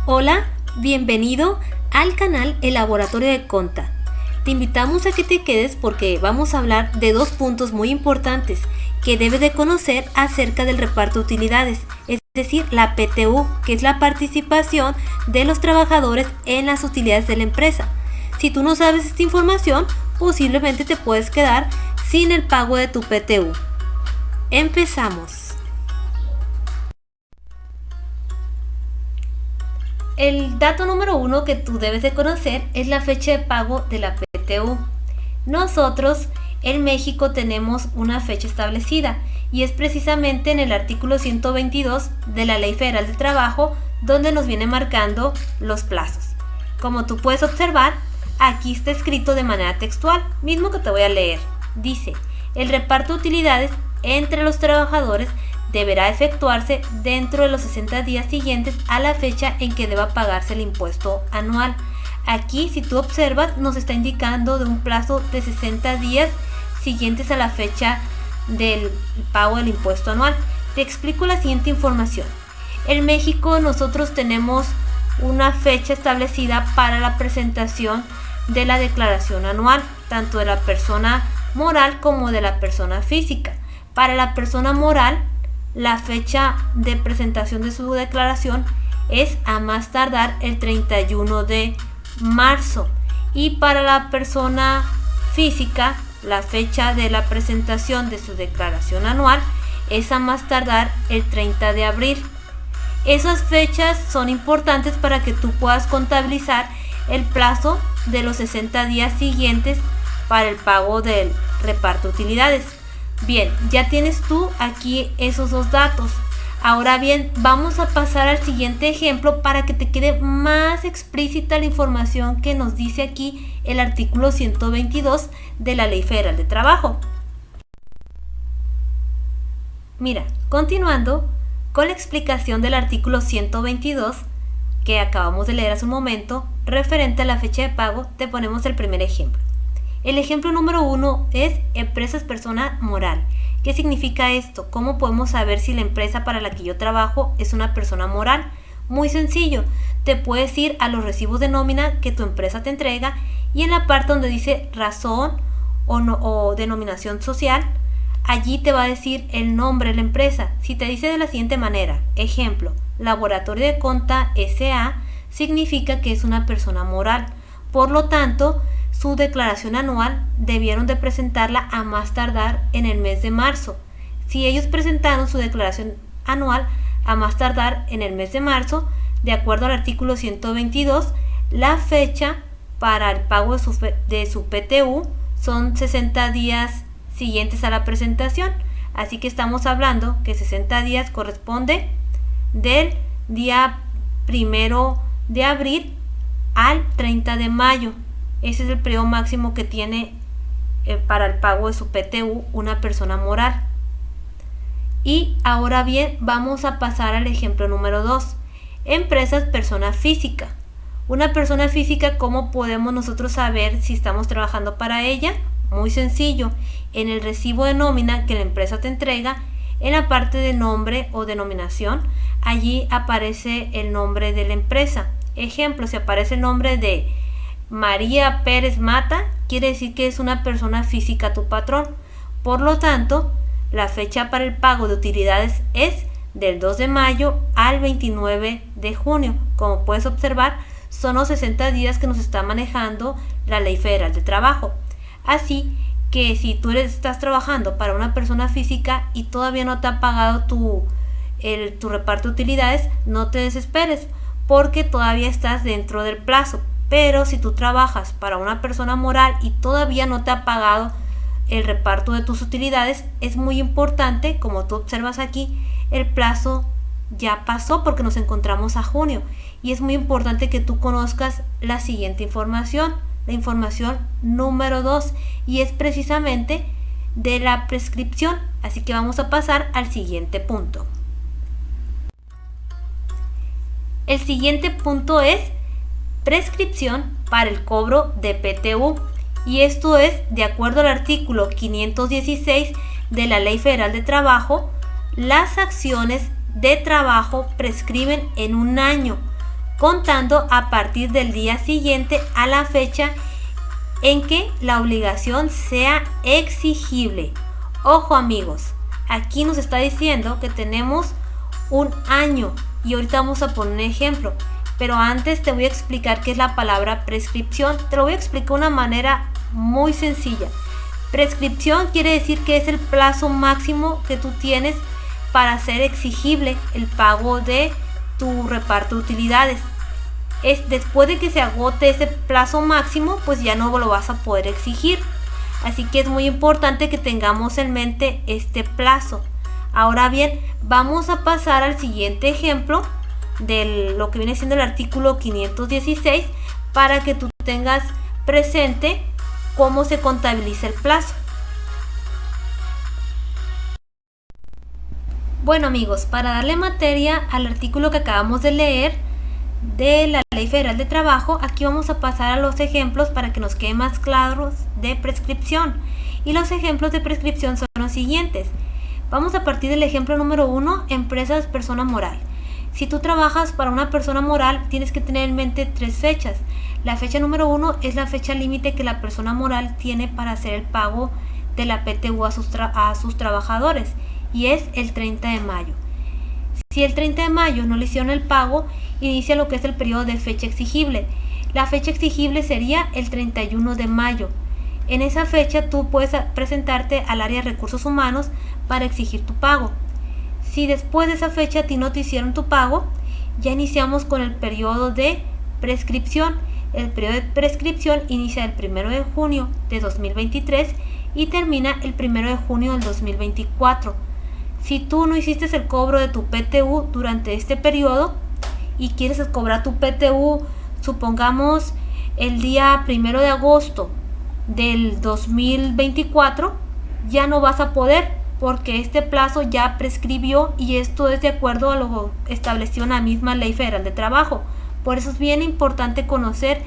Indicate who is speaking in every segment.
Speaker 1: Hola, bienvenido al canal El Laboratorio de Conta. Te invitamos a que te quedes porque vamos a hablar de dos puntos muy importantes que debes de conocer acerca del reparto de utilidades, es decir, la PTU, que es la participación de los trabajadores en las utilidades de la empresa. Si tú no sabes esta información, posiblemente te puedes quedar sin el pago de tu PTU. Empezamos. El dato número 1 que tú debes de conocer es la fecha de pago de la PTU. Nosotros en México tenemos una fecha establecida y es precisamente en el artículo 122 de la Ley Federal de Trabajo donde nos viene marcando los plazos. Como tú puedes observar, aquí está escrito de manera textual, mismo que te voy a leer. Dice, el reparto de utilidades entre los trabajadores deberá efectuarse dentro de los 60 días siguientes a la fecha en que deba pagarse el impuesto anual. Aquí, si tú observas, nos está indicando de un plazo de 60 días siguientes a la fecha del pago del impuesto anual. Te explico la siguiente información. En México nosotros tenemos una fecha establecida para la presentación de la declaración anual, tanto de la persona moral como de la persona física. Para la persona moral, la fecha de presentación de su declaración es a más tardar el 31 de marzo. Y para la persona física, la fecha de la presentación de su declaración anual es a más tardar el 30 de abril. Esas fechas son importantes para que tú puedas contabilizar el plazo de los 60 días siguientes para el pago del reparto de utilidades. Bien, ya tienes tú aquí esos dos datos. Ahora bien, vamos a pasar al siguiente ejemplo para que te quede más explícita la información que nos dice aquí el artículo 122 de la Ley Federal de Trabajo. Mira, continuando con la explicación del artículo 122 que acabamos de leer hace un momento, referente a la fecha de pago, te ponemos el primer ejemplo. El ejemplo número 1 es empresa es persona moral. ¿Qué significa esto? ¿Cómo podemos saber si la empresa para la que yo trabajo es una persona moral? Muy sencillo, te puedes ir a los recibos de nómina que tu empresa te entrega y en la parte donde dice razón o denominación social, allí te va a decir el nombre de la empresa. Si te dice de la siguiente manera, ejemplo, Laboratorio de Conta S.A., significa que es una persona moral. Por lo tanto, su declaración anual debieron de presentarla a más tardar en el mes de marzo. Si ellos presentaron su declaración anual a más tardar en el mes de marzo, de acuerdo al artículo 122, la fecha para el pago de su PTU son 60 días siguientes a la presentación. Así que estamos hablando que 60 días corresponde del día 1 de abril al 30 de mayo. Ese es el periodo máximo que tiene para el pago de su PTU una persona moral. Y ahora bien, vamos a pasar al ejemplo número 2. Empresas persona física. Una persona física, ¿cómo podemos nosotros saber si estamos trabajando para ella? Muy sencillo. En el recibo de nómina que la empresa te entrega, en la parte de nombre o denominación, allí aparece el nombre de la empresa. Ejemplo, si aparece el nombre de María Pérez Mata, quiere decir que es una persona física tu patrón. Por lo tanto, la fecha para el pago de utilidades es del 2 de mayo al 29 de junio. Como puedes observar, son los 60 días que nos está manejando la Ley Federal de Trabajo. Así que si tú estás trabajando para una persona física y todavía no te ha pagado tu reparto de utilidades, no te desesperes porque todavía estás dentro del plazo. Pero si tú trabajas para una persona moral y todavía no te ha pagado el reparto de tus utilidades, es muy importante, como tú observas aquí, el plazo ya pasó porque nos encontramos a junio. Y es muy importante que tú conozcas la siguiente información, la información número 2, y es precisamente de la prescripción. Así que vamos a pasar al siguiente punto. El siguiente punto es prescripción para el cobro de PTU, y esto es de acuerdo al artículo 516 de la Ley Federal de Trabajo. Las acciones de trabajo prescriben en un año, contando a partir del día siguiente a la fecha en que la obligación sea exigible. Ojo amigos, aquí nos está diciendo que tenemos un año y ahorita vamos a poner un ejemplo, pero antes te voy a explicar qué es la palabra prescripción. Te lo voy a explicar de una manera muy sencilla. Prescripción quiere decir que es el plazo máximo que tú tienes para hacer exigible el pago de tu reparto de utilidades. Después de que se agote ese plazo máximo, pues ya no lo vas a poder exigir. Así que es muy importante que tengamos en mente este plazo. Ahora bien, vamos a pasar al siguiente ejemplo de lo que viene siendo el artículo 516 para que tú tengas presente cómo se contabiliza el plazo. Bueno amigos, para darle materia al artículo que acabamos de leer de la Ley Federal de Trabajo, aquí vamos a pasar a los ejemplos para que nos quede más claros de prescripción. Y los ejemplos de prescripción son los siguientes. Vamos a partir del ejemplo número 1, empresas persona moral. Si tú trabajas para una persona moral, tienes que tener en mente 3 fechas. La fecha número 1 es la fecha límite que la persona moral tiene para hacer el pago de la PTU a sus trabajadores, y es el 30 de mayo. Si el 30 de mayo no le hicieron el pago, inicia lo que es el periodo de fecha exigible. La fecha exigible sería el 31 de mayo. En esa fecha tú puedes presentarte al área de recursos humanos para exigir tu pago. Si después de esa fecha a ti no te hicieron tu pago, ya iniciamos con el periodo de prescripción. El periodo de prescripción inicia el 1 de junio de 2023 y termina el 1 de junio del 2024. Si tú no hiciste el cobro de tu PTU durante este periodo y quieres cobrar tu PTU, supongamos el día 1 de agosto del 2024, ya no vas a poder porque este plazo ya prescribió, y esto es de acuerdo a lo establecido en la misma Ley Federal de Trabajo. Por eso es bien importante conocer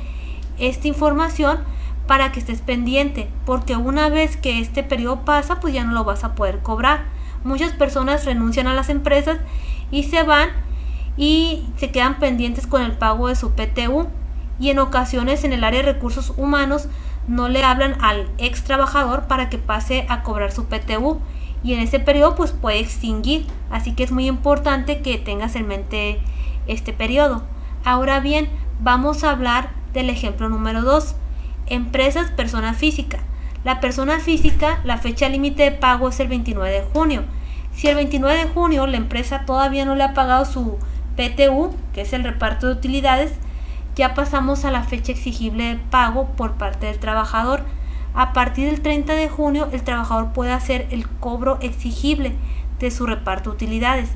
Speaker 1: esta información para que estés pendiente, porque una vez que este periodo pasa, pues ya no lo vas a poder cobrar. Muchas personas renuncian a las empresas y se van y se quedan pendientes con el pago de su PTU, y en ocasiones en el área de recursos humanos no le hablan al ex trabajador para que pase a cobrar su PTU, y en ese periodo pues puede extinguir. Así que es muy importante que tengas en mente este periodo. Ahora bien, vamos a hablar del ejemplo número 2, empresas persona física. La persona física, la fecha límite de pago es el 29 de junio. Si el 29 de junio la empresa todavía no le ha pagado su PTU, que es el reparto de utilidades, ya pasamos a la fecha exigible de pago por parte del trabajador. A partir del 30 de junio, el trabajador puede hacer el cobro exigible de su reparto de utilidades.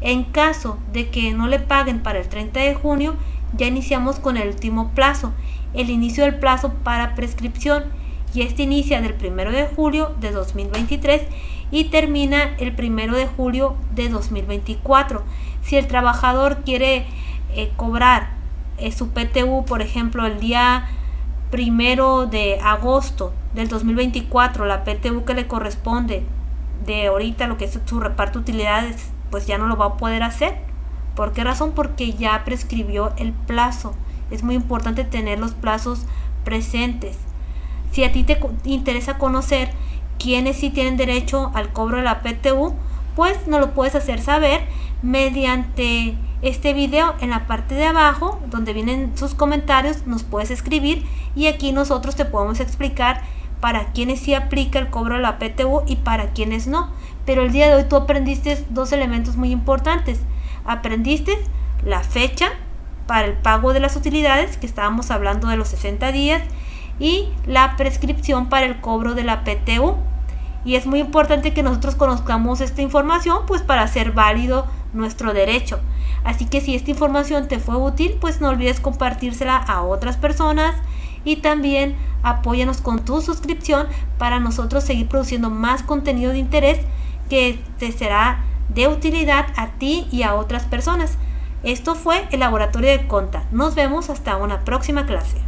Speaker 1: En caso de que no le paguen para el 30 de junio, ya iniciamos con el último plazo, el inicio del plazo para prescripción, y este inicia del 1 de julio de 2023 y termina el 1 de julio de 2024. Si el trabajador quiere cobrar su PTU, por ejemplo, el día 1 de agosto del 2024, la PTU que le corresponde de ahorita, lo que es su reparto de utilidades, pues ya no lo va a poder hacer. ¿Por qué razón? Porque ya prescribió el plazo. Es muy importante tener los plazos presentes. Si a ti te interesa conocer quiénes sí tienen derecho al cobro de la PTU, pues nos lo puedes hacer saber mediante este video. En la parte de abajo, donde vienen sus comentarios, nos puedes escribir y aquí nosotros te podemos explicar para quienes sí aplica el cobro de la PTU y para quienes no. Pero el día de hoy tú aprendiste 2 elementos muy importantes. Aprendiste la fecha para el pago de las utilidades, que estábamos hablando de los 60 días, y la prescripción para el cobro de la PTU. Y es muy importante que nosotros conozcamos esta información, pues para hacer válido nuestro derecho. Así que si esta información te fue útil, pues no olvides compartírsela a otras personas, y también apóyanos con tu suscripción para nosotros seguir produciendo más contenido de interés que te será de utilidad a ti y a otras personas. Esto fue el Laboratorio de Conta. Nos vemos hasta una próxima clase.